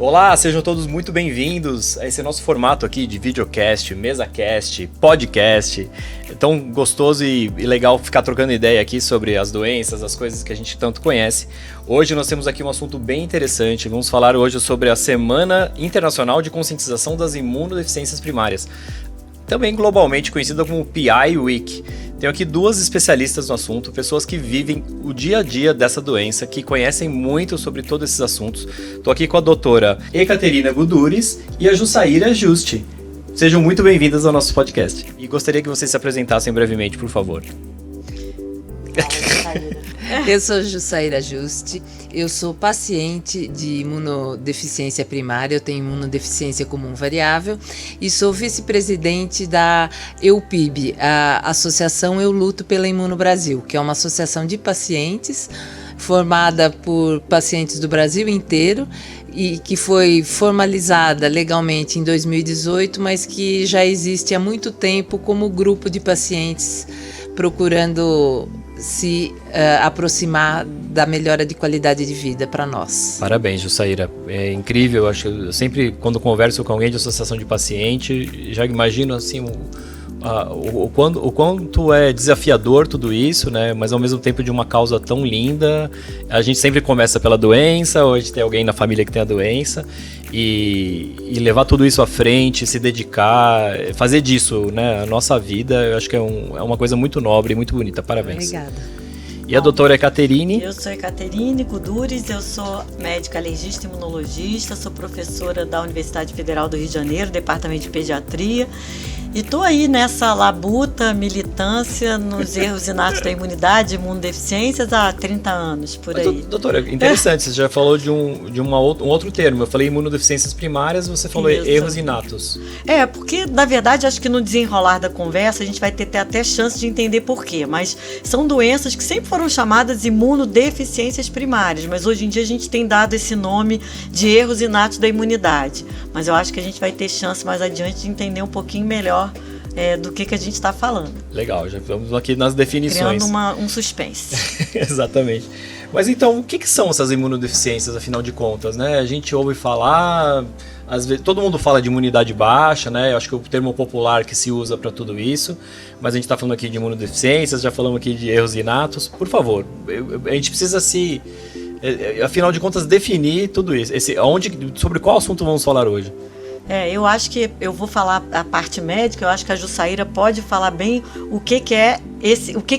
Olá, sejam todos muito bem-vindos a esse nosso formato aqui de videocast, mesacast, podcast. É tão gostoso e legal ficar trocando ideia aqui sobre as doenças, as coisas que a gente tanto conhece. Hoje nós temos aqui um assunto bem interessante. Vamos falar hoje sobre a Semana Internacional de Conscientização das Imunodeficiências Primárias, também globalmente conhecida como PI Week. Tenho aqui duas especialistas no assunto, pessoas que vivem o dia a dia dessa doença, que conhecem muito sobre todos esses assuntos. Estou aqui com a doutora Ekaterina Guduris e a Jussaíra Juste. Sejam muito bem-vindas ao nosso podcast. E gostaria que vocês se apresentassem brevemente, por favor. Eu sou Jussaíra Juste, eu sou paciente de imunodeficiência primária, eu tenho imunodeficiência comum variável e sou vice-presidente da EUPIB, a Associação Eu Luto pela Imuno Brasil, que é uma associação de pacientes formada por pacientes do Brasil inteiro e que foi formalizada legalmente em 2018, mas que já existe há muito tempo como grupo de pacientes procurando se aproximar da melhora de qualidade de vida para nós. Parabéns, Jussaíra. É incrível. Eu sempre, quando converso com alguém de associação de paciente, já imagino assim o quanto é desafiador tudo isso, né? Mas ao mesmo tempo de uma causa tão linda. A gente sempre começa pela doença, ou a gente tem alguém na família que tem a doença, e levar tudo isso à frente, se dedicar, fazer disso, né, a nossa vida, eu acho que é uma coisa muito nobre e muito bonita. Parabéns. Obrigada. E a doutora Ekaterine? Eu sou Ekaterine Guduris, eu sou médica alergista e imunologista, sou professora da Universidade Federal do Rio de Janeiro, Departamento de Pediatria, e estou aí nessa labuta, militância nos erros inatos da imunidade e imunodeficiências há 30 anos, por aí. Doutora, interessante, você já falou de um outro termo. Eu falei imunodeficiências primárias, você falou Isso. Erros inatos. Porque, na verdade, acho que no desenrolar da conversa a gente vai ter até chance de entender por quê, mas são doenças que sempre foram chamadas imunodeficiências primárias, mas hoje em dia a gente tem dado esse nome de erros inatos da imunidade. Mas eu acho que a gente vai ter chance mais adiante de entender um pouquinho melhor do que a gente está falando. Legal, já vamos aqui nas definições. Criando um suspense. Exatamente. Mas então, o que são essas imunodeficiências, afinal de contas, né? A gente ouve falar, às vezes, todo mundo fala de imunidade baixa, né? Eu acho que é o termo popular que se usa para tudo isso, mas a gente está falando aqui de imunodeficiências, já falamos aqui de erros inatos. Por favor, a gente precisa afinal de contas, definir tudo isso. Sobre qual assunto vamos falar hoje? Eu acho que eu vou falar a parte médica, eu acho que a Jussaíra pode falar bem o que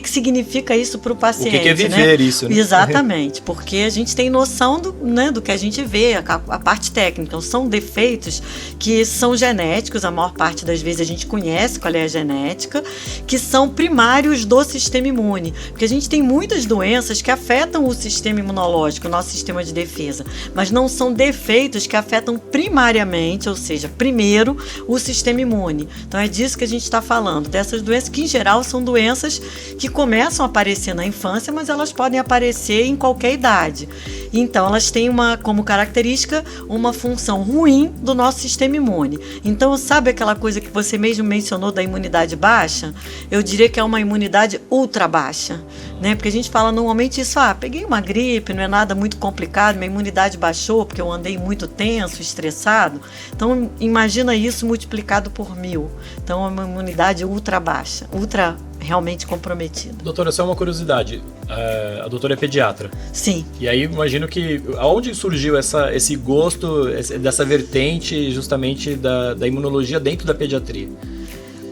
significa isso para o paciente. O que é viver, né? Isso, né? Exatamente, porque a gente tem noção do que a gente vê, a parte técnica. Então, são defeitos que são genéticos, a maior parte das vezes a gente conhece qual é a genética, que são primários do sistema imune. Porque a gente tem muitas doenças que afetam o sistema imunológico, o nosso sistema de defesa, mas não são defeitos que afetam primariamente, ou seja, primeiro, o sistema imune. Então é disso que a gente está falando, dessas doenças que em geral são doenças que começam a aparecer na infância, mas elas podem aparecer em qualquer idade. Então elas têm como característica uma função ruim do nosso sistema imune. Então sabe aquela coisa que você mesmo mencionou da imunidade baixa? Eu diria que é uma imunidade ultra baixa, né? Porque a gente fala normalmente isso, peguei uma gripe, não é nada muito complicado, minha imunidade baixou porque eu andei muito tenso, estressado. Então imagina isso multiplicado por 1000. Então é uma imunidade ultra baixa, ultra realmente comprometida. Doutora, só uma curiosidade, a doutora é pediatra. Sim. E aí imagino que, aonde surgiu esse gosto, dessa vertente justamente da imunologia dentro da pediatria?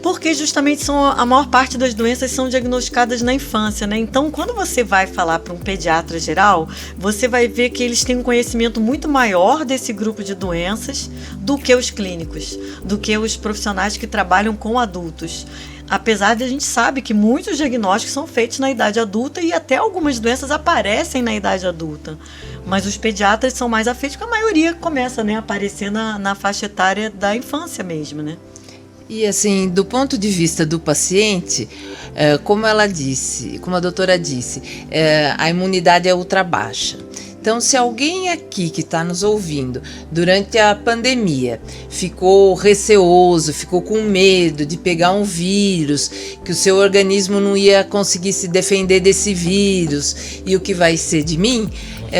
Porque justamente a maior parte das doenças são diagnosticadas na infância, né? Então, quando você vai falar para um pediatra geral, você vai ver que eles têm um conhecimento muito maior desse grupo de doenças do que os clínicos, do que os profissionais que trabalham com adultos. Apesar de a gente sabe que muitos diagnósticos são feitos na idade adulta e até algumas doenças aparecem na idade adulta. Mas os pediatras são mais afeitos, porque a maioria começa, né, a aparecer na faixa etária da infância mesmo, né? E assim, do ponto de vista do paciente, como a doutora disse, a imunidade é ultra baixa. Então, se alguém aqui que está nos ouvindo durante a pandemia ficou receoso, ficou com medo de pegar um vírus, que o seu organismo não ia conseguir se defender desse vírus e o que vai ser de mim,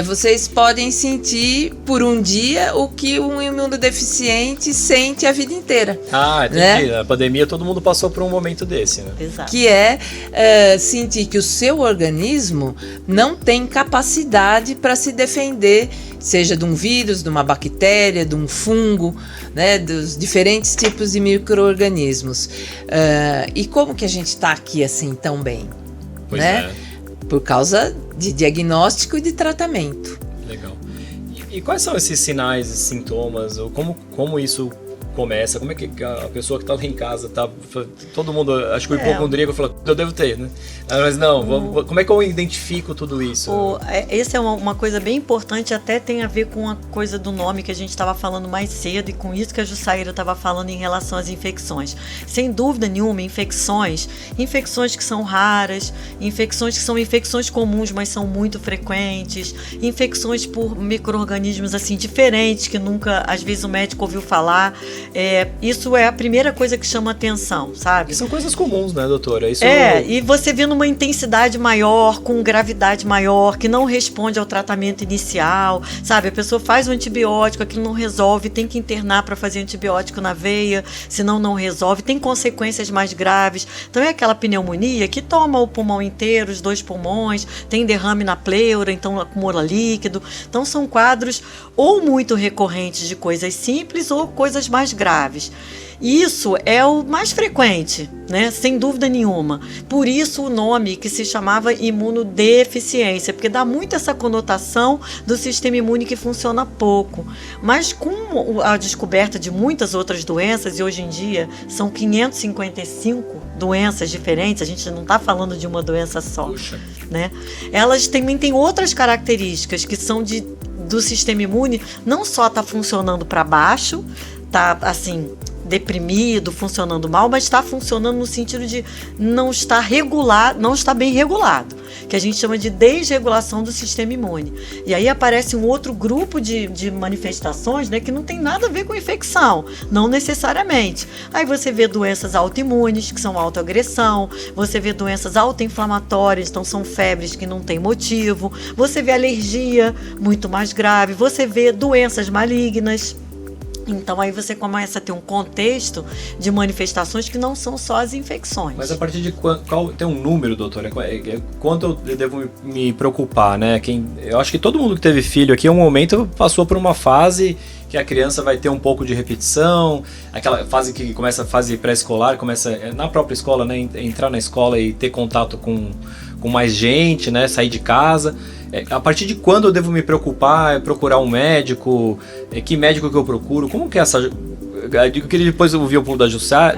vocês podem sentir por um dia o que um imunodeficiente sente a vida inteira. Ah, entendi. Né? Na pandemia todo mundo passou por um momento desse, né? Exato. Que sentir que o seu organismo não tem capacidade para se defender, seja de um vírus, de uma bactéria, de um fungo, né, dos diferentes tipos de micro-organismos. E como que a gente está aqui assim tão bem? Pois né? Por causa de diagnóstico e de tratamento. Legal. E quais são esses sinais e sintomas? Ou como isso começa? Como é que a pessoa que está lá em casa tá... Todo mundo, acho que o hipocondríaco fala, eu devo ter, né? Mas não, como é que eu identifico tudo isso? Essa é uma coisa bem importante, até tem a ver com a coisa do nome que a gente estava falando mais cedo e com isso que a Jussaíra estava falando em relação às infecções. Sem dúvida nenhuma, infecções que são raras, infecções que são infecções comuns, mas são muito frequentes, infecções por micro-organismos assim, diferentes, que nunca, às vezes, o médico ouviu falar. Isso é a primeira coisa que chama atenção, sabe? E são coisas comuns, né, doutora? Isso e você vê numa intensidade maior, com gravidade maior, que não responde ao tratamento inicial, sabe? A pessoa faz o antibiótico, aquilo não resolve, tem que internar para fazer antibiótico na veia, senão não resolve, tem consequências mais graves. Então é aquela pneumonia que toma o pulmão inteiro, os 2 pulmões, tem derrame na pleura, então acumula líquido. Então são quadros ou muito recorrentes de coisas simples ou coisas mais graves. Isso é o mais frequente, né? Sem dúvida nenhuma. Por isso o nome que se chamava imunodeficiência, porque dá muito essa conotação do sistema imune que funciona pouco. Mas com a descoberta de muitas outras doenças, e hoje em dia são 555 doenças diferentes, a gente não está falando de uma doença só. Puxa. Né? Elas também têm outras características que são do sistema imune, não só está funcionando para baixo, está assim... deprimido, funcionando mal, mas está funcionando no sentido de não estar regulado, não está bem regulado, que a gente chama de desregulação do sistema imune. E aí aparece um outro grupo de manifestações, né, que não tem nada a ver com infecção, não necessariamente. Aí você vê doenças autoimunes, que são autoagressão, você vê doenças autoinflamatórias, então são febres que não tem motivo, você vê alergia muito mais grave, você vê doenças malignas. Então aí você começa a ter um contexto de manifestações que não são só as infecções. Mas a partir de qual tem um número, doutora? Quanto eu devo me preocupar, né? Eu acho que todo mundo que teve filho aqui, em um momento passou por uma fase que a criança vai ter um pouco de repetição, aquela fase que começa a fase pré-escolar, começa na própria escola, né? Entrar na escola e ter contato com mais gente, né? Sair de casa. A partir de quando eu devo me preocupar, procurar um médico? Que médico que eu procuro? Como que é essa... Eu queria depois ouvir o ponto da Jussaíra.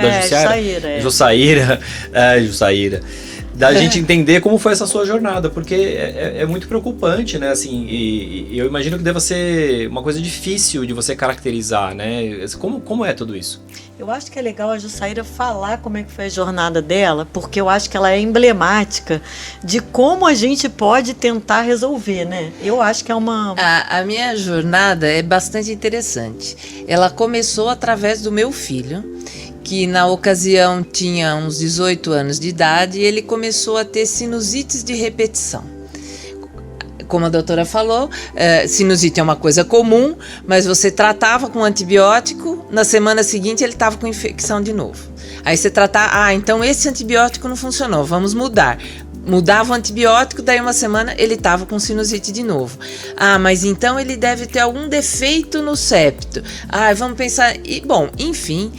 Da gente entender como foi essa sua jornada, porque é muito preocupante, né? Assim, e eu imagino que deva ser uma coisa difícil de você caracterizar, né? Como é tudo isso? Eu acho que é legal a Jussaíra falar como é que foi a jornada dela, porque eu acho que ela é emblemática de como a gente pode tentar resolver, né? Eu acho que é uma... A minha jornada é bastante interessante. Ela começou através do meu filho, que na ocasião tinha uns 18 anos de idade, e ele começou a ter sinusites de repetição. Como a doutora falou, sinusite é uma coisa comum, mas você tratava com antibiótico, na semana seguinte ele estava com infecção de novo. Aí você tratava, então esse antibiótico não funcionou, vamos mudar. Mudava o antibiótico, daí uma semana ele estava com sinusite de novo. Mas então ele deve ter algum defeito no septo. Vamos pensar... enfim,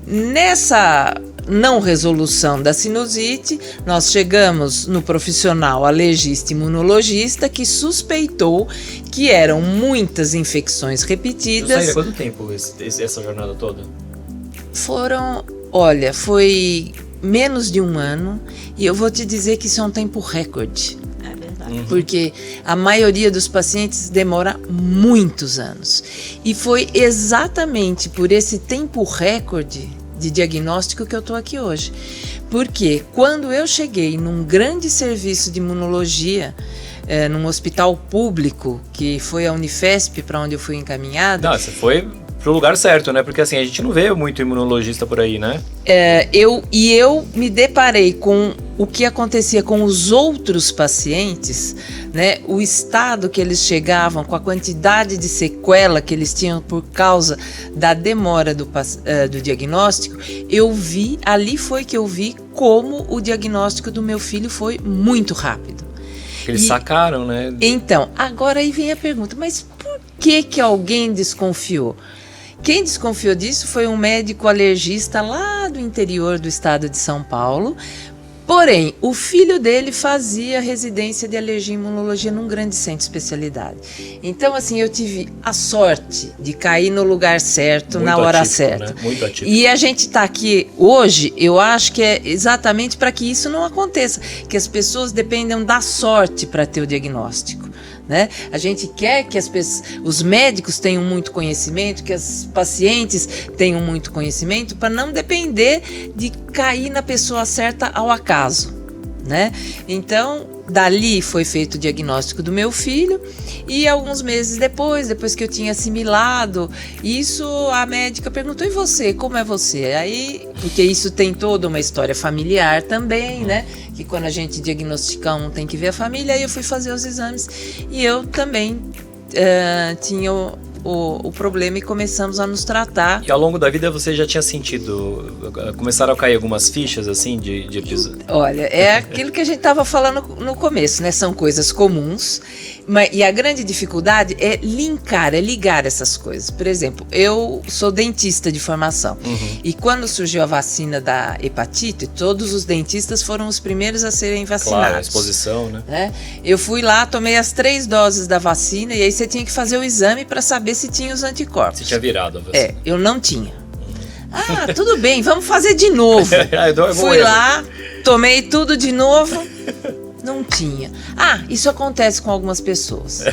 nessa não resolução da sinusite, nós chegamos no profissional alergista imunologista que suspeitou que eram muitas infecções repetidas. Jussaíra, quanto tempo essa jornada toda? Foi menos de 1 ano, e eu vou te dizer que isso é um tempo recorde. É verdade. Porque a maioria dos pacientes demora muitos anos. E foi exatamente por esse tempo recorde de diagnóstico que eu estou aqui hoje. Porque quando eu cheguei num grande serviço de imunologia, num hospital público, que foi a Unifesp, para onde eu fui encaminhada. Não, você foi pro lugar certo, né? Porque assim, a gente não vê muito imunologista por aí, né? Eu me deparei com o que acontecia com os outros pacientes, né? O estado que eles chegavam, com a quantidade de sequela que eles tinham por causa da demora do diagnóstico, ali foi que eu vi como o diagnóstico do meu filho foi muito rápido. Eles sacaram, né? Então, agora aí vem a pergunta, mas por que alguém desconfiou? Quem desconfiou disso foi um médico alergista lá do interior do estado de São Paulo. Porém, o filho dele fazia residência de alergia e imunologia num grande centro de especialidade. Então, assim, eu tive a sorte de cair no lugar certo, na hora certa. Né? Muito atípico. E a gente está aqui hoje, eu acho que é exatamente para que isso não aconteça, que as pessoas dependam da sorte para ter o diagnóstico. Né? A gente quer que os médicos tenham muito conhecimento, que as pacientes tenham muito conhecimento, para não depender de cair na pessoa certa ao acaso. Né? Então, dali foi feito o diagnóstico do meu filho e alguns meses depois que eu tinha assimilado isso, a médica perguntou: e você, como é você? Aí, porque isso tem toda uma história familiar também, né? Que quando a gente diagnostica tem que ver a família. Aí eu fui fazer os exames e eu também tinha o problema e começamos a nos tratar. E ao longo da vida você já tinha sentido, começaram a cair algumas fichas assim de episódio? Olha, é aquilo que a gente estava falando no começo, né? São coisas comuns, e a grande dificuldade é ligar essas coisas. Por exemplo, eu sou dentista de formação, e quando surgiu a vacina da hepatite, todos os dentistas foram os primeiros a serem vacinados. Claro, a exposição, né? Eu fui lá, tomei as 3 doses da vacina, e aí você tinha que fazer o exame para saber se tinha os anticorpos. Você tinha virado a vacina? Eu não tinha. Tudo bem, vamos fazer de novo. Fui lá, tomei tudo de novo, não tinha. Isso acontece com algumas pessoas.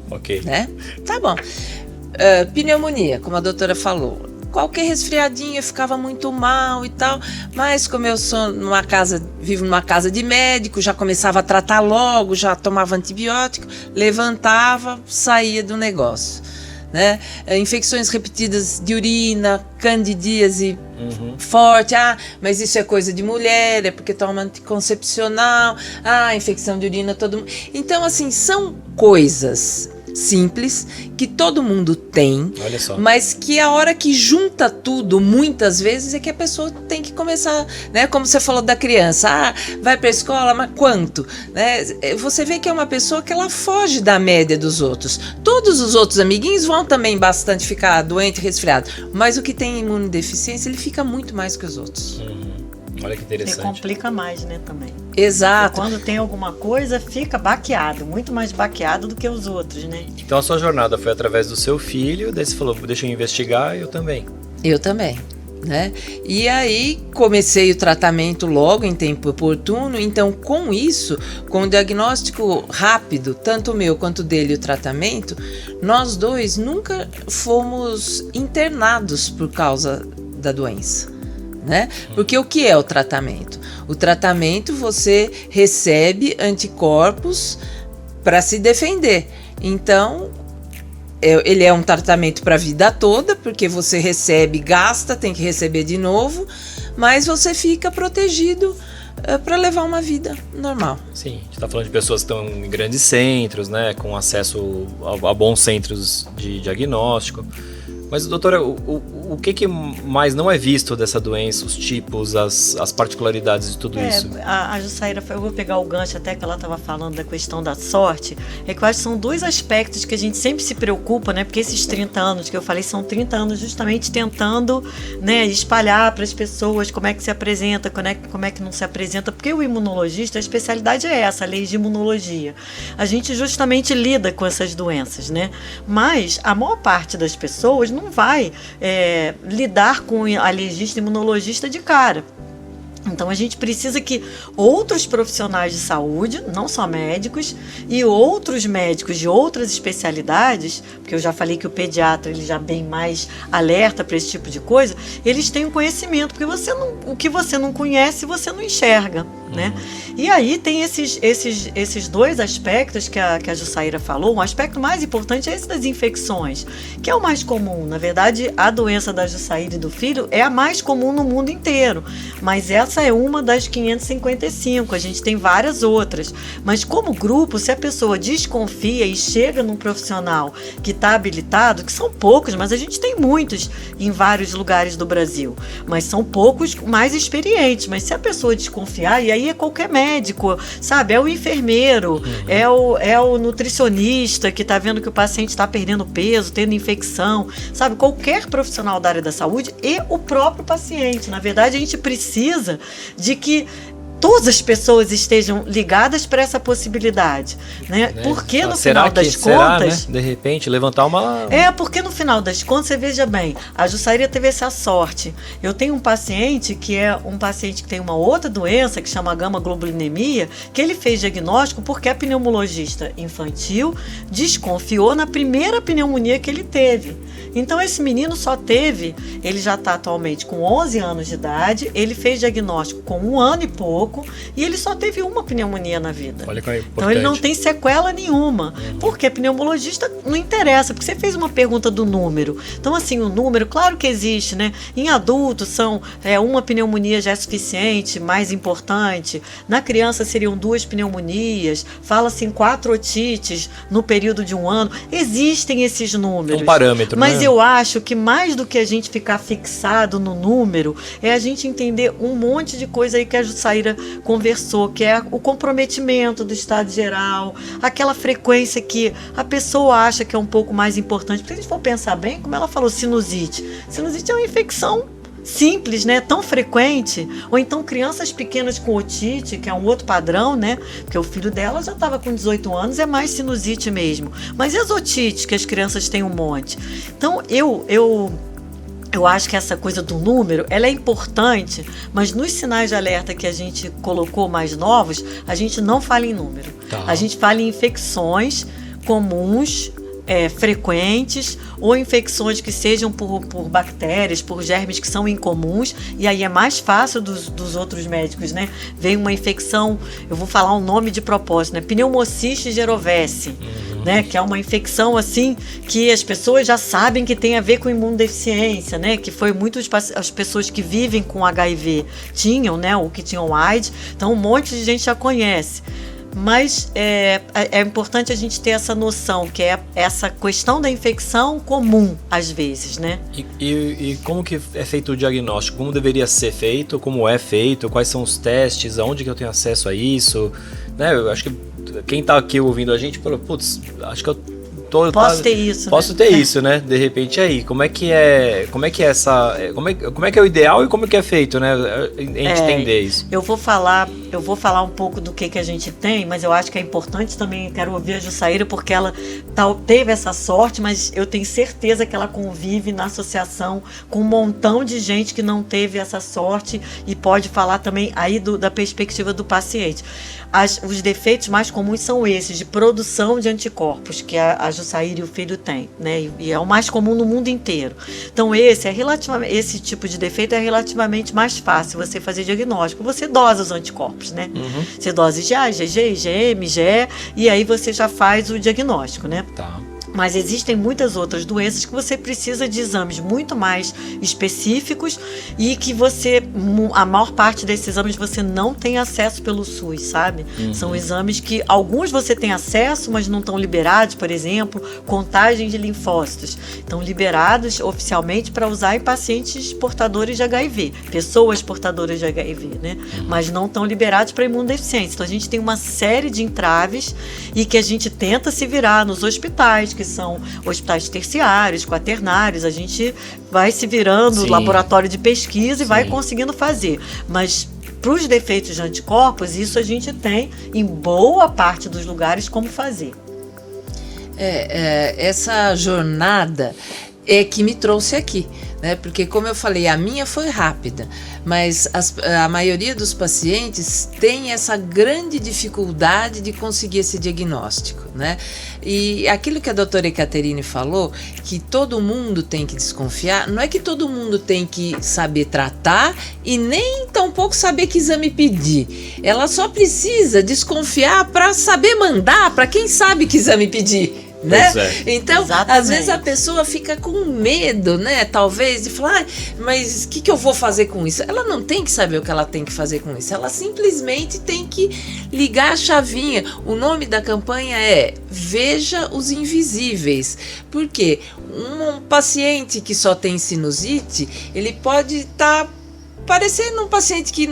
Ok. Né? Tá bom. Pneumonia, como a doutora falou. Qualquer resfriadinho eu ficava muito mal e tal, mas como eu vivo numa casa de médico, já começava a tratar logo, já tomava antibiótico, levantava, saía do negócio. Né? Infecções repetidas de urina, candidíase forte, mas isso é coisa de mulher, é porque toma anticoncepcional, infecção de urina, todo mundo. Então, assim, são coisas simples que todo mundo tem, olha só, mas que a hora que junta tudo, muitas vezes é que a pessoa tem que começar, né? Como você falou da criança, vai para a escola, mas quanto? Né? Você vê que é uma pessoa que ela foge da média dos outros. Todos os outros amiguinhos vão também bastante ficar doente, resfriado, mas o que tem imunodeficiência, ele fica muito mais que os outros. Olha que interessante. E complica mais, né, também. Exato. Porque quando tem alguma coisa, fica baqueado, muito mais baqueado do que os outros, né? Então a sua jornada foi através do seu filho, daí você falou, deixa eu investigar, e eu também. Eu também. Né? E aí comecei o tratamento logo em tempo oportuno. Então, com isso, com o diagnóstico rápido, tanto o meu quanto o dele, o tratamento, nós dois nunca fomos internados por causa da doença. Né? Porque o que é o tratamento? O tratamento, você recebe anticorpos para se defender. Então, ele é um tratamento para a vida toda, porque você recebe, gasta, tem que receber de novo, mas você fica protegido para levar uma vida normal. Sim, a gente está falando de pessoas que estão em grandes centros, né, com acesso a bons centros de diagnóstico. Mas, doutora, o que mais não é visto dessa doença, os tipos, as particularidades de tudo isso? A Jussaíra, eu vou pegar o gancho até que ela estava falando da questão da sorte, é que eu acho que são 2 aspectos que a gente sempre se preocupa, né? Porque esses 30 anos que eu falei são 30 anos justamente tentando, né, espalhar para as pessoas como é que se apresenta, como é que não se apresenta, porque o imunologista, a especialidade é essa, a lei de imunologia. A gente justamente lida com essas doenças, né? Mas a maior parte das pessoas não vai lidar com alergista e imunologista de cara. Então a gente precisa que outros profissionais de saúde, não só médicos, e outros médicos de outras especialidades, porque eu já falei que o pediatra ele já bem mais alerta para esse tipo de coisa, eles tenham conhecimento, porque o que você não conhece, você não enxerga. né? E aí tem esses dois aspectos que a Jussaíra falou. Um aspecto mais importante é esse das infecções, que é o mais comum. Na verdade, a doença da Jussaíra e do filho é a mais comum no mundo inteiro, mas essa é uma das 555, a gente tem várias outras. Mas como grupo, se a pessoa desconfia e chega num profissional que está habilitado, que são poucos, mas a gente tem muitos em vários lugares do Brasil, mas são poucos mais experientes. Mas se a pessoa desconfiar, e aí é qualquer médico, sabe? É o enfermeiro, é o nutricionista que está vendo que o paciente está perdendo peso, tendo infecção, sabe? Qualquer profissional da área da saúde e o próprio paciente. Na verdade, a gente precisa de que todas as pessoas estejam ligadas para essa possibilidade, né? Porque no final das contas, né? De repente, levantar uma... porque no final das contas, você veja bem, a Jussaíra teve essa sorte. Eu tenho um paciente que tem uma outra doença, que chama gama-globulinemia, que ele fez diagnóstico porque a pneumologista infantil desconfiou na primeira pneumonia que ele teve. Então esse menino ele já está atualmente com 11 anos de idade, ele fez diagnóstico com 1 ano e pouco, e ele só teve uma pneumonia na vida. Olha que é importante. Então ele não tem sequela nenhuma, porque pneumologista não interessa, porque você fez uma pergunta do número. Então assim, o número, claro que existe, né? Em adultos uma pneumonia já é suficiente, mais importante. Na criança seriam 2 pneumonias, fala-se em 4 otites no período de 1 ano. Existem esses números. Um parâmetro, mas né? Eu acho que mais do que a gente ficar fixado no número, é a gente entender um monte de coisa aí que a Jussaíra conversou, que é o comprometimento do estado geral, aquela frequência que a pessoa acha que é um pouco mais importante. Porque se a gente for pensar bem, como ela falou, sinusite. Sinusite é uma infecção simples, né? Tão frequente. Ou então crianças pequenas com otite, que é um outro padrão, né? Porque o filho dela já estava com 18 anos, é mais sinusite mesmo. Mas e as otites, que as crianças têm um monte? Então, eu acho que essa coisa do número, ela é importante, mas nos sinais de alerta que a gente colocou mais novos, a gente não fala em número. Tá. A gente fala em infecções comuns, frequentes, ou infecções que sejam por bactérias, por germes que são incomuns, e aí é mais fácil dos outros médicos, né? Vem uma infecção, eu vou falar um nome de propósito, né? Pneumocystis jirovecii, né? Que é uma infecção assim que as pessoas já sabem que tem a ver com imunodeficiência, né? Que foi as pessoas que vivem com HIV tinham, né? Ou que tinham AIDS, então um monte de gente já conhece. Mas é importante a gente ter essa noção, que é essa questão da infecção comum, às vezes, né? E como que é feito o diagnóstico? Como deveria ser feito? Como é feito? Quais são os testes? Aonde que eu tenho acesso a isso? Né? Eu acho que quem está aqui ouvindo a gente falou, putz, acho que eu posso ter isso, posso ter isso, né? De repente aí, como é que é o ideal e como é que é feito, né? A gente entender isso. Eu vou falar um pouco do que a gente tem, mas eu acho que é importante também, quero ouvir a Jussaíra, porque ela teve essa sorte, mas eu tenho certeza que ela convive na associação com um montão de gente que não teve essa sorte e pode falar também aí da perspectiva do paciente. Os defeitos mais comuns são esses, de produção de anticorpos, que a Jussaíra e o filho têm, né? E é o mais comum no mundo inteiro. Então esse tipo de defeito é relativamente mais fácil você fazer diagnóstico. Você dosa os anticorpos, né? Você dosa IgA, IgG, IgM, IgE, e aí você já faz o diagnóstico, né? Tá. Mas existem muitas outras doenças que você precisa de exames muito mais específicos e que a maior parte desses exames você não tem acesso pelo SUS, sabe? São exames que alguns você tem acesso, mas não estão liberados, por exemplo, contagem de linfócitos. Estão liberados oficialmente para usar em pacientes portadores de HIV, pessoas portadoras de HIV, né? Mas não estão liberados para imunodeficiência. Então a gente tem uma série de entraves e que a gente tenta se virar nos hospitais, que são hospitais terciários, quaternários, a gente vai se virando, Sim. laboratório de pesquisa e Sim. vai conseguindo fazer. Mas para os defeitos de anticorpos, isso a gente tem em boa parte dos lugares como fazer. Essa jornada é que me trouxe aqui, né? Porque, como eu falei, a minha foi rápida, mas a maioria dos pacientes tem essa grande dificuldade de conseguir esse diagnóstico, né? E aquilo que a doutora Ekaterine falou, que todo mundo tem que desconfiar, não é que todo mundo tem que saber tratar e nem tampouco saber que exame pedir. Ela só precisa desconfiar para saber mandar para quem sabe que exame pedir. Né? Então, exatamente. Às vezes a pessoa fica com medo, né? Talvez, de falar, mas o que eu vou fazer com isso? Ela não tem que saber o que ela tem que fazer com isso. Ela simplesmente tem que ligar a chavinha. O nome da campanha é Veja os Invisíveis. Porque um paciente que só tem sinusite, ele pode estar parecendo um paciente que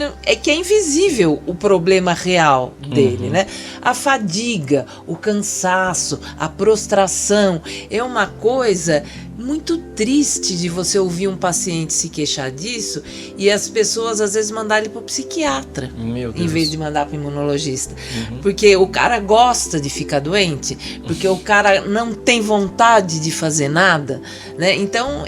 é invisível o problema real dele, né? A fadiga, o cansaço, a prostração é uma coisa muito triste de você ouvir um paciente se queixar disso e as pessoas às vezes mandarem ele para o psiquiatra em vez de mandar para o imunologista. Porque o cara gosta de ficar doente, porque o cara não tem vontade de fazer nada, né? Então,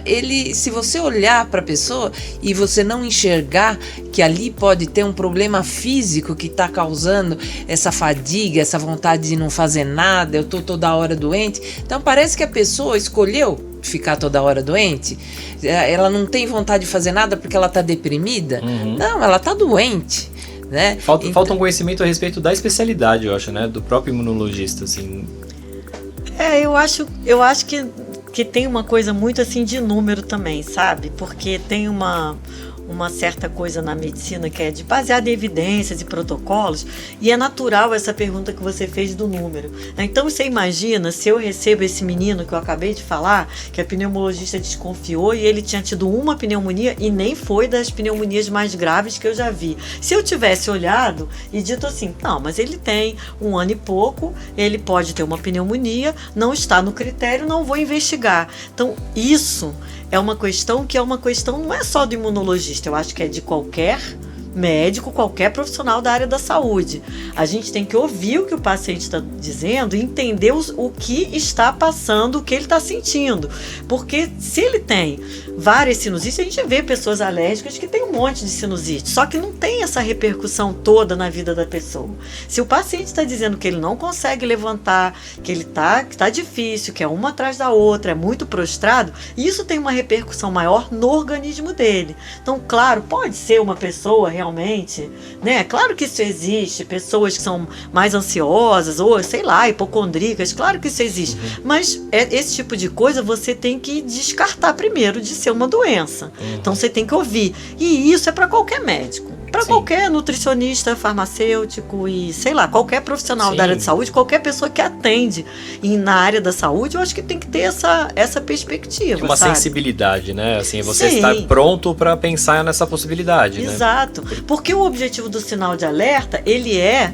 se você olhar para a pessoa e você não enxergar que ali pode ter um problema físico que está causando essa fadiga, essa vontade de não fazer nada, eu estou toda hora doente, então parece que a pessoa escolheu ficar toda hora doente, ela não tem vontade de fazer nada porque ela está deprimida, não, ela está doente, né? Falta um conhecimento a respeito da especialidade, eu acho, né, do próprio imunologista, assim. Eu acho que tem uma coisa muito assim de número também, sabe? Porque tem uma certa coisa na medicina que é baseada em evidências e protocolos, e é natural essa pergunta que você fez do número. Então você imagina se eu recebo esse menino que eu acabei de falar, que a pneumologista desconfiou e ele tinha tido uma pneumonia e nem foi das pneumonias mais graves que eu já vi. Se eu tivesse olhado e dito assim, não, mas ele tem 1 ano e pouco, ele pode ter uma pneumonia, não está no critério, não vou investigar. Então isso é uma questão não é só do imunologista, eu acho que é de qualquer médico, qualquer profissional da área da saúde. A gente tem que ouvir o que o paciente está dizendo e entender o que está passando, o que ele está sentindo. Porque se ele tem várias sinusites, a gente vê pessoas alérgicas que têm um monte de sinusite, só que não tem essa repercussão toda na vida da pessoa. Se o paciente está dizendo que ele não consegue levantar, que está difícil, que é uma atrás da outra, é muito prostrado, isso tem uma repercussão maior no organismo dele. Então, claro, pode ser uma pessoa realmente, né? Claro que isso existe, pessoas que são mais ansiosas ou, sei lá, hipocondríacas, claro que isso existe, mas esse tipo de coisa você tem que descartar primeiro de ser uma doença. Então você tem que ouvir, e isso é para qualquer médico, para qualquer nutricionista, farmacêutico e, sei lá, qualquer profissional da área de saúde, qualquer pessoa que atende na área da saúde, eu acho que tem que ter essa perspectiva, uma sabe? Sensibilidade, né? Assim, você estar pronto para pensar nessa possibilidade, né? Exato, porque o objetivo do sinal de alerta, ele é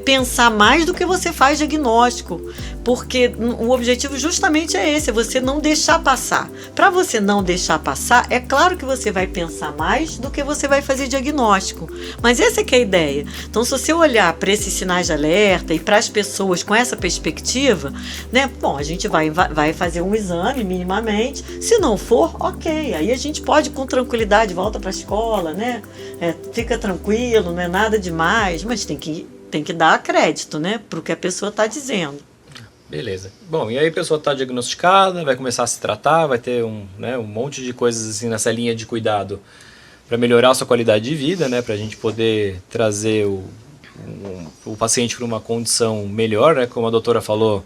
pensar mais do que você faz diagnóstico, porque o objetivo justamente é esse, é você não deixar passar. Para você não deixar passar, é claro que você vai pensar mais do que você vai fazer diagnóstico, mas essa é que é a ideia. Então, se você olhar para esses sinais de alerta e para as pessoas com essa perspectiva, né, bom, a gente vai fazer um exame minimamente, se não for, ok, aí a gente pode com tranquilidade volta para a escola, né, fica tranquilo, não é nada demais, mas tem que dar crédito, né, para o que a pessoa está dizendo. Beleza. Bom, e aí a pessoa está diagnosticada, vai começar a se tratar, vai ter um monte de coisas assim nessa linha de cuidado para melhorar a sua qualidade de vida, né, para a gente poder trazer o paciente para uma condição melhor, né, como a doutora falou,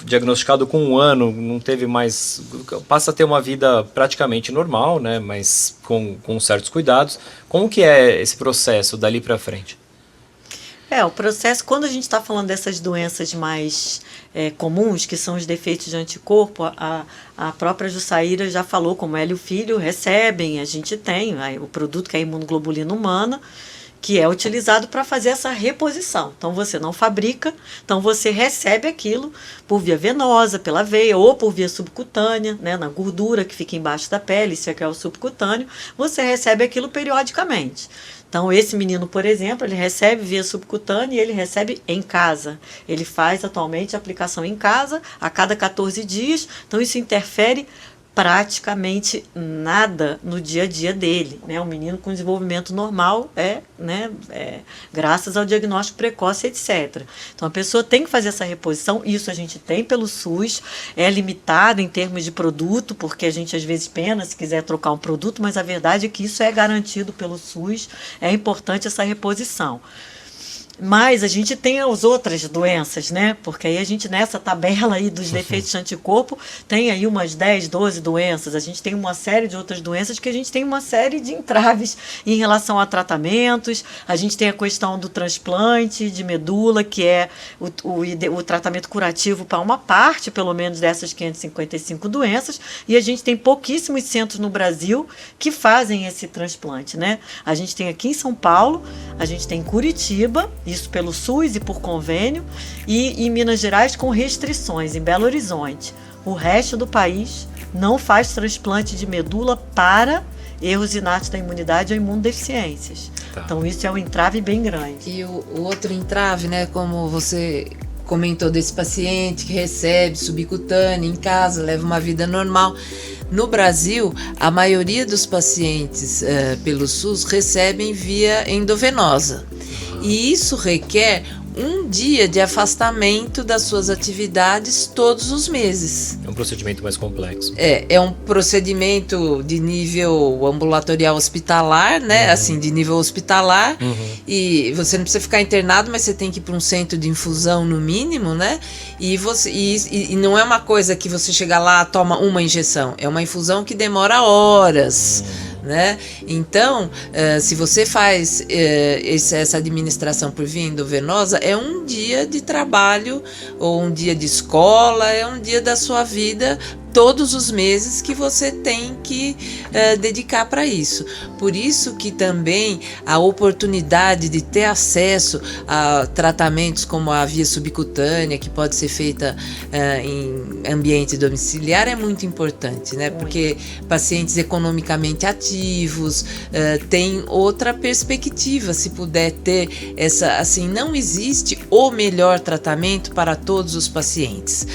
diagnosticado com 1 ano, não teve mais, passa a ter uma vida praticamente normal, né, mas com certos cuidados. Como que é esse processo dali para frente? O processo, quando a gente está falando dessas doenças mais comuns, que são os defeitos de anticorpo, a própria Jussaíra já falou, como ela e o filho recebem, a gente tem o produto que é a imunoglobulina humana, que é utilizado para fazer essa reposição. Então, você não fabrica, então você recebe aquilo por via venosa, pela veia, ou por via subcutânea, né, na gordura que fica embaixo da pele, isso aqui é o subcutâneo, você recebe aquilo periodicamente. Então, esse menino, por exemplo, ele recebe via subcutânea e ele recebe em casa. Ele faz atualmente a aplicação em casa a cada 14 dias, então isso interfere praticamente nada no dia a dia dele, né? Um menino com desenvolvimento normal graças ao diagnóstico precoce, etc. Então a pessoa tem que fazer essa reposição, isso a gente tem pelo SUS, é limitado em termos de produto, porque a gente às vezes pena se quiser trocar um produto, mas a verdade é que isso é garantido pelo SUS, é importante essa reposição. Mas a gente tem as outras doenças, né? Porque aí a gente, nessa tabela aí dos defeitos de anticorpo, tem aí umas 10, 12 doenças. A gente tem uma série de outras doenças que a gente tem uma série de entraves em relação a tratamentos. A gente tem a questão do transplante de medula, que é o tratamento curativo para uma parte, pelo menos, dessas 555 doenças. E a gente tem pouquíssimos centros no Brasil que fazem esse transplante, né? A gente tem aqui em São Paulo, a gente tem em Curitiba, isso pelo SUS e por convênio, e em Minas Gerais com restrições, em Belo Horizonte. O resto do país não faz transplante de medula para erros inatos da imunidade ou imunodeficiências. Tá. Então isso é um entrave bem grande. E o outro entrave, né, como você comentou desse paciente que recebe subcutânea em casa, leva uma vida normal. No Brasil, a maioria dos pacientes pelo SUS recebem via endovenosa. E isso requer um dia de afastamento das suas atividades todos os meses. É um procedimento mais complexo. É um procedimento de nível ambulatorial hospitalar, né? Uhum. Assim, de nível hospitalar. Uhum. E você não precisa ficar internado, mas você tem que ir para um centro de infusão no mínimo, né? E não é uma coisa que você chega lá, toma uma injeção. É uma infusão que demora horas. Né? Então, se você faz essa administração por via endovenosa, é um dia de trabalho ou um dia de escola, é um dia da sua vida todos os meses que você tem que dedicar para isso. Por isso que também a oportunidade de ter acesso a tratamentos como a via subcutânea, que pode ser feita em ambiente domiciliar, é muito importante, né? Porque pacientes economicamente ativos têm outra perspectiva, se puder ter essa, assim, não existe o melhor tratamento para todos os pacientes.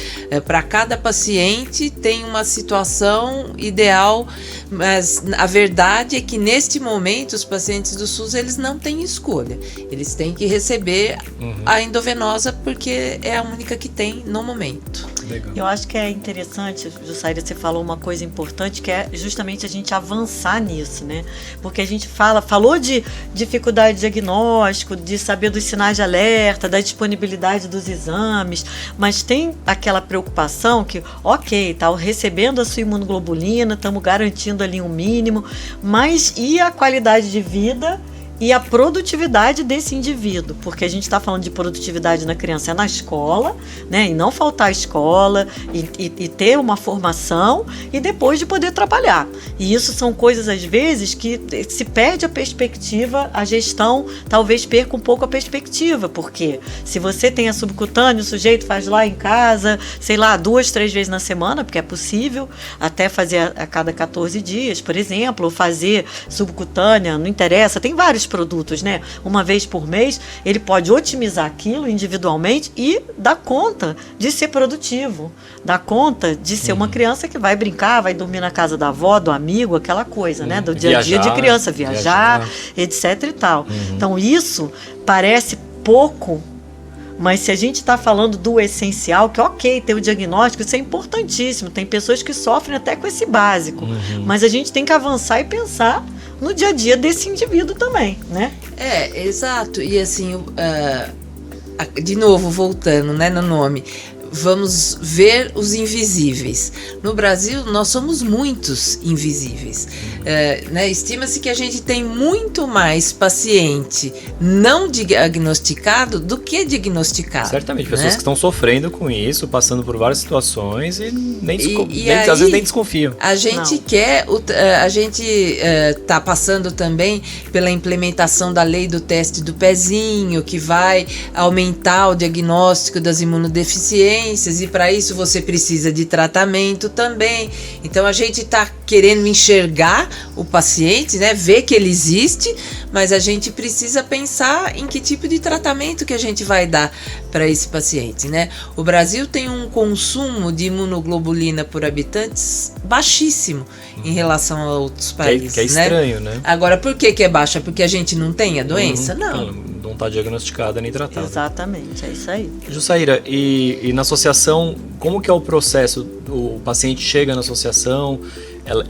Para cada paciente tem uma situação ideal, mas a verdade é que neste momento os pacientes do SUS eles não têm escolha, eles têm que receber a endovenosa porque é a única que tem no momento. Legal. Eu acho que é interessante, Jussaíra, você falou uma coisa importante, que é justamente a gente avançar nisso, né? Porque a gente falou de dificuldade de diagnóstico, de saber dos sinais de alerta, da disponibilidade dos exames, mas tem aquela preocupação que, ok, tá recebendo a sua imunoglobulina, estamos garantindo ali um mínimo, mas e a qualidade de vida e a produtividade desse indivíduo? Porque a gente está falando de produtividade na criança na escola, né? E não faltar à escola, e ter uma formação e depois de poder trabalhar. E isso são coisas, às vezes, que se perde a perspectiva, a gestão talvez perca um pouco a perspectiva, porque se você tem a subcutânea, o sujeito faz lá em casa, sei lá, 2, 3 vezes na semana, porque é possível, até fazer a cada 14 dias, por exemplo, ou fazer subcutânea, não interessa, tem vários produtos, né? Uma vez por mês, ele pode otimizar aquilo individualmente e dar conta de ser produtivo, dar conta de ser uma criança que vai brincar, vai dormir na casa da avó, do amigo, aquela coisa, né? Do dia a dia de criança, viajar, etc e tal. Então, isso parece pouco, mas se a gente está falando do essencial, que ok, ter o diagnóstico, isso é importantíssimo, tem pessoas que sofrem até com esse básico, mas a gente tem que avançar e pensar no dia a dia desse indivíduo também, né? Exato, e assim, de novo, voltando, né, no nome, vamos ver os invisíveis. No Brasil, nós somos muitos invisíveis. Né? Estima-se que a gente tem muito mais paciente não diagnosticado do que diagnosticado. Certamente, pessoas que estão sofrendo com isso, passando por várias situações e às vezes nem desconfiam. A gente está passando também pela implementação da lei do teste do pezinho, que vai aumentar o diagnóstico das imunodeficiências, experiências, e para isso você precisa de tratamento também. Então a gente está querendo enxergar o paciente, né, ver que ele existe, mas a gente precisa pensar em que tipo de tratamento que a gente vai dar para esse paciente, né? O Brasil tem um consumo de imunoglobulina por habitantes baixíssimo em relação a outros países, que é estranho, né? Agora, por que é baixa? Porque a gente não tem a doença? Não está diagnosticada nem tratada. Exatamente, é isso aí. Jussaíra, e na associação, como que é o processo? O paciente chega na associação,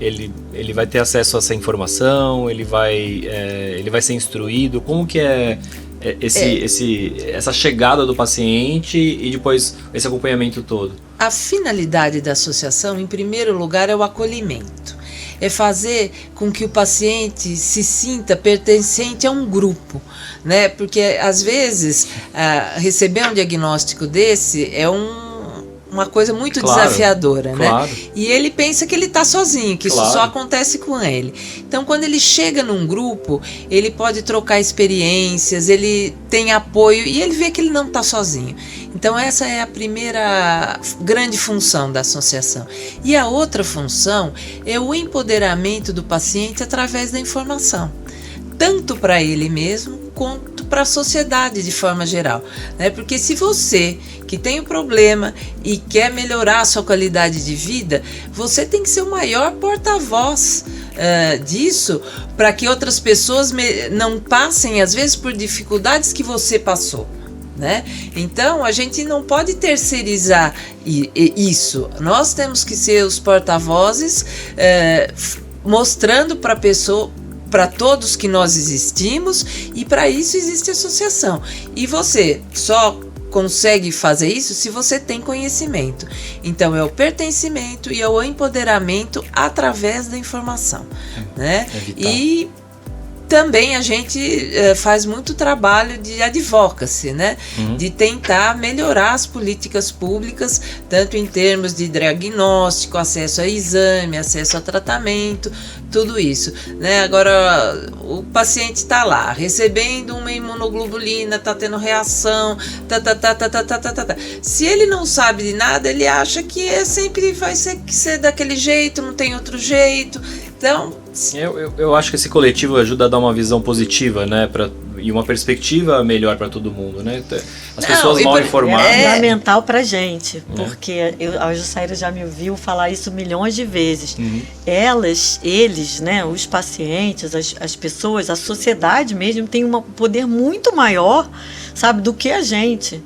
ele vai ter acesso a essa informação, ele vai ser instruído, como que é essa chegada do paciente e depois esse acompanhamento todo? A finalidade da associação, em primeiro lugar, é o acolhimento. É fazer com que o paciente se sinta pertencente a um grupo, né? Porque às vezes receber um diagnóstico desse é uma coisa muito desafiadora, claro. Né? E ele pensa que ele está sozinho, que isso só acontece com ele. Então, quando ele chega num grupo, ele pode trocar experiências, ele tem apoio e ele vê que ele não está sozinho. Então, essa é a primeira grande função da associação. E a outra função é o empoderamento do paciente através da informação, tanto para ele mesmo quanto para a sociedade de forma geral, né? Porque se você que tem um problema e quer melhorar a sua qualidade de vida, você tem que ser o maior porta-voz disso, para que outras pessoas não passem, às vezes, por dificuldades que você passou, né? Então, a gente não pode terceirizar isso. Nós temos que ser os porta-vozes, mostrando para a pessoa, para todos, que nós existimos, e para isso existe associação. E você só consegue fazer isso se você tem conhecimento. Então é o pertencimento e é o empoderamento através da informação, né? E também a gente faz muito trabalho de advocacy, né? De tentar melhorar as políticas públicas, tanto em termos de diagnóstico, acesso a exame, acesso a tratamento, tudo isso, né? Agora, o paciente está lá, recebendo uma imunoglobulina, está tendo reação, Se ele não sabe de nada, ele acha que sempre vai ser daquele jeito, não tem outro jeito. Então, eu acho que esse coletivo ajuda a dar uma visão positiva, né, e uma perspectiva melhor para todo mundo, né? As pessoas mal informadas. É fundamental para gente, porque a Jussaíra já me ouviu falar isso milhões de vezes. Eles, né, os pacientes, as pessoas, a sociedade mesmo tem um poder muito maior, sabe, do que a gente.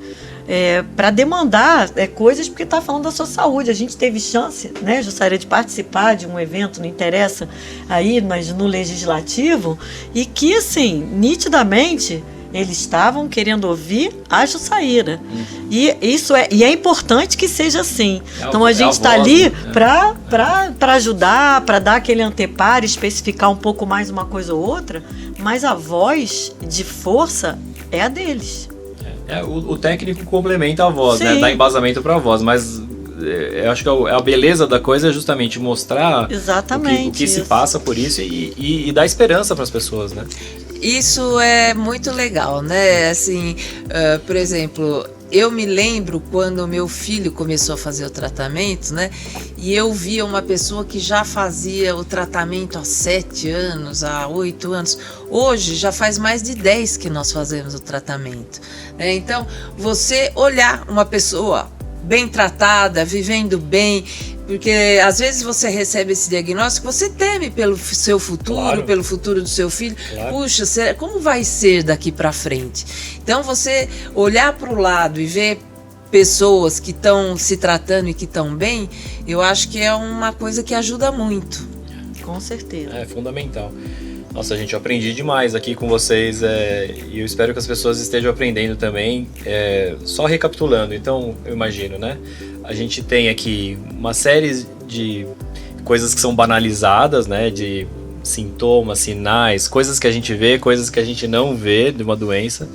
Para demandar coisas, porque está falando da sua saúde. A gente teve chance, né, Jussaíra, de participar de um evento, não interessa aí, mas no Legislativo, e que, assim, nitidamente, eles estavam querendo ouvir a Jussaíra. E é importante que seja assim. Então a gente está ali para ajudar, para dar aquele anteparo, especificar um pouco mais uma coisa ou outra, mas a voz de força é a deles. O técnico complementa a voz, né? Dá embasamento para a voz, mas eu acho que a beleza da coisa é justamente mostrar o que se passa por isso e dar esperança para as pessoas, né? Isso é muito legal, né? Assim, por exemplo, eu me lembro quando meu filho começou a fazer o tratamento, né? E eu via uma pessoa que já fazia o tratamento há 7 anos, há 8 anos. Hoje já faz mais de 10 que nós fazemos o tratamento, né? Então, você olhar uma pessoa bem tratada, vivendo bem, porque às vezes você recebe esse diagnóstico, você teme pelo seu futuro, pelo futuro do seu filho. Puxa, como vai ser daqui para frente? Então, você olhar para o lado e ver pessoas que estão se tratando e que estão bem, eu acho que é uma coisa que ajuda muito. Com certeza. É fundamental. Nossa, gente, eu aprendi demais aqui com vocês e eu espero que as pessoas estejam aprendendo também. Só recapitulando, então, eu imagino, né? A gente tem aqui uma série de coisas que são banalizadas, né? De sintomas, sinais, coisas que a gente vê, coisas que a gente não vê de uma doença.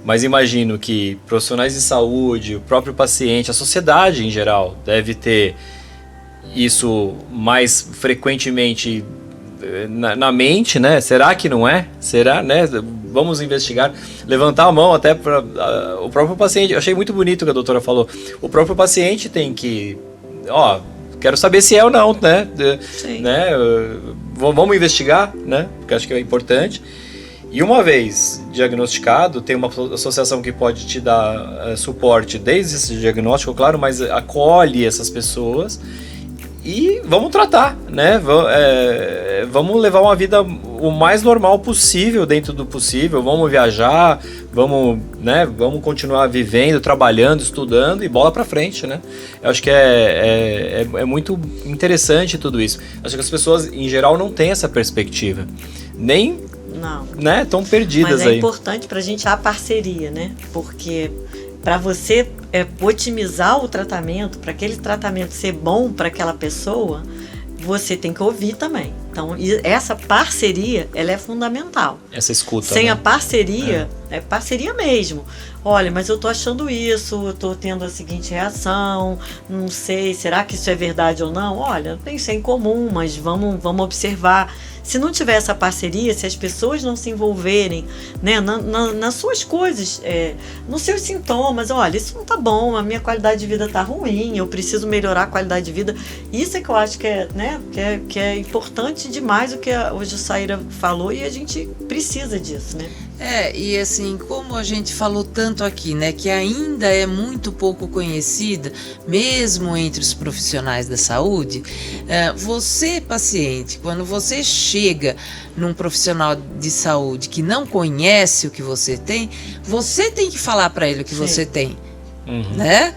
Mas imagino que profissionais de saúde, o próprio paciente, a sociedade em geral, deve ter isso mais frequentemente na mente, né? Será que não é? Será, né? vamos investigar, levantar a mão até para o próprio paciente. Eu achei muito bonito o que a doutora falou. O próprio paciente tem que, quero saber se é ou não, né? Né? Vamos investigar, né? Porque acho que é importante. E uma vez diagnosticado, tem uma associação que pode te dar suporte desde esse diagnóstico, claro, mas acolhe essas pessoas e vamos tratar, né? Vamos levar uma vida o mais normal possível, dentro do possível, vamos viajar, vamos continuar vivendo, trabalhando, estudando e bola pra frente, né? Eu acho que é muito interessante tudo isso. Acho que as pessoas, em geral, não têm essa perspectiva. Não. Né? Estão perdidas aí. Mas é importante pra gente a parceria, né? Porque para você otimizar o tratamento, para aquele tratamento ser bom para aquela pessoa, você tem que ouvir também. Então, essa parceria, ela é fundamental. Essa escuta. Sem, né? A parceria, é parceria mesmo. Olha, mas eu tô achando isso, eu tô tendo a seguinte reação, não sei, será que isso é verdade ou não? Olha, isso é incomum, mas vamos observar. Se não tiver essa parceria, se as pessoas não se envolverem, né, nas suas coisas, nos seus sintomas, olha, isso não tá bom, a minha qualidade de vida tá ruim, eu preciso melhorar a qualidade de vida. Isso é que eu acho que é importante demais o que a Jussaíra falou, e a gente precisa disso, né? E assim, como a gente falou tanto aqui, né, que ainda é muito pouco conhecida, mesmo entre os profissionais da saúde, você, paciente, quando você chega num profissional de saúde que não conhece o que você tem que falar para ele o que você tem. Né?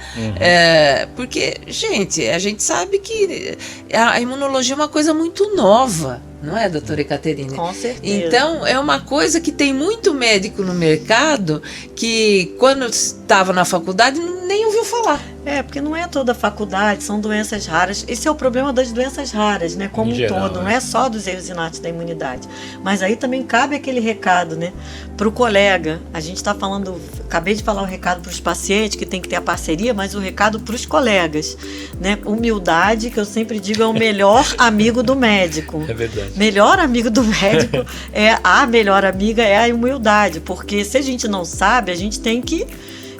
Porque, gente, a gente sabe que a imunologia é uma coisa muito nova, não é, doutora Ekaterine? Com certeza. Então, é uma coisa que tem muito médico no mercado que, quando estava na faculdade, nem ouviu falar. Porque não é toda a faculdade, são doenças raras. Esse é o problema das doenças raras, né? Como um todo, não é só dos erros inatos da imunidade. Mas aí também cabe aquele recado, né? Para o colega. A gente está falando, acabei de falar o recado para os pacientes, que tem que ter a parceria, mas o recado para os colegas, né? Humildade, que eu sempre digo, é o melhor amigo do médico. É verdade. Melhor amigo do médico a melhor amiga é a humildade, porque se a gente não sabe, a gente tem que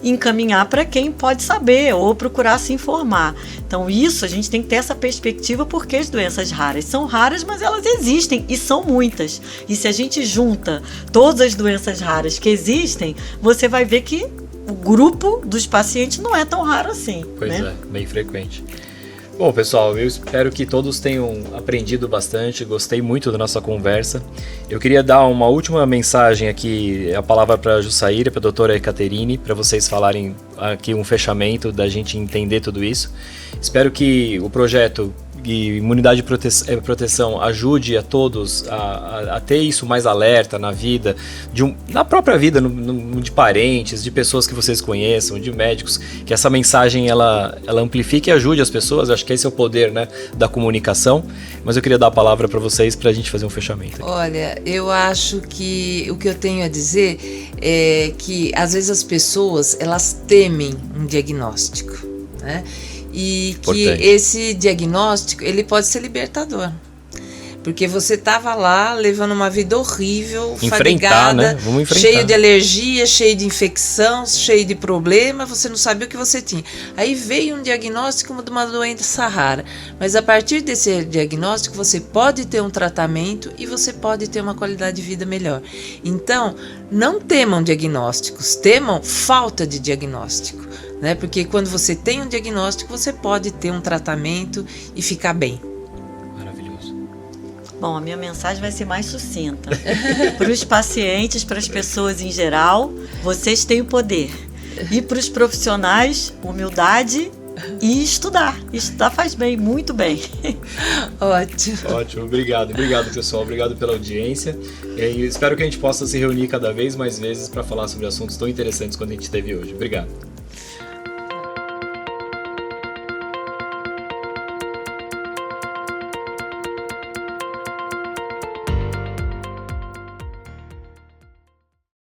encaminhar para quem pode saber ou procurar se informar. Então isso, a gente tem que ter essa perspectiva, porque as doenças raras são raras, mas elas existem e são muitas. E se a gente junta todas as doenças raras que existem, você vai ver que o grupo dos pacientes não é tão raro assim. Pois né? Bem frequente. Bom, pessoal, eu espero que todos tenham aprendido bastante, gostei muito da nossa conversa. Eu queria dar uma última mensagem aqui, a palavra para a Jussaíra, para a doutora Ekaterine, para vocês falarem aqui um fechamento da gente entender tudo isso. Espero que o projeto de Imunidade e Proteção ajude a todos a ter isso mais alerta na vida, na própria vida, de parentes, de pessoas que vocês conheçam, de médicos, que essa mensagem ela amplifique e ajude as pessoas. Acho que esse é o poder, né, da comunicação. Mas eu queria dar a palavra para vocês para a gente fazer um fechamento aqui. Olha, eu acho que o que eu tenho a dizer é que às vezes as pessoas elas temem um diagnóstico, né? E que esse diagnóstico, ele pode ser libertador. Porque você estava lá levando uma vida horrível, fadigada, né? Vamos enfrentar. Cheio de alergia, cheio de infecção, cheio de problema, você não sabia o que você tinha. Aí veio um diagnóstico de uma doença rara. Mas a partir desse diagnóstico, você pode ter um tratamento e você pode ter uma qualidade de vida melhor. Então, não temam diagnósticos, temam falta de diagnóstico. Né? Porque quando você tem um diagnóstico, você pode ter um tratamento e ficar bem. Maravilhoso. Bom, a minha mensagem vai ser mais sucinta. Para os pacientes, para as pessoas em geral, vocês têm o poder. E para os profissionais, humildade e estudar. Estudar faz bem, muito bem. Ótimo. Obrigado, pessoal. Obrigado pela audiência. E espero que a gente possa se reunir cada vez mais vezes para falar sobre assuntos tão interessantes quanto a gente teve hoje. Obrigado.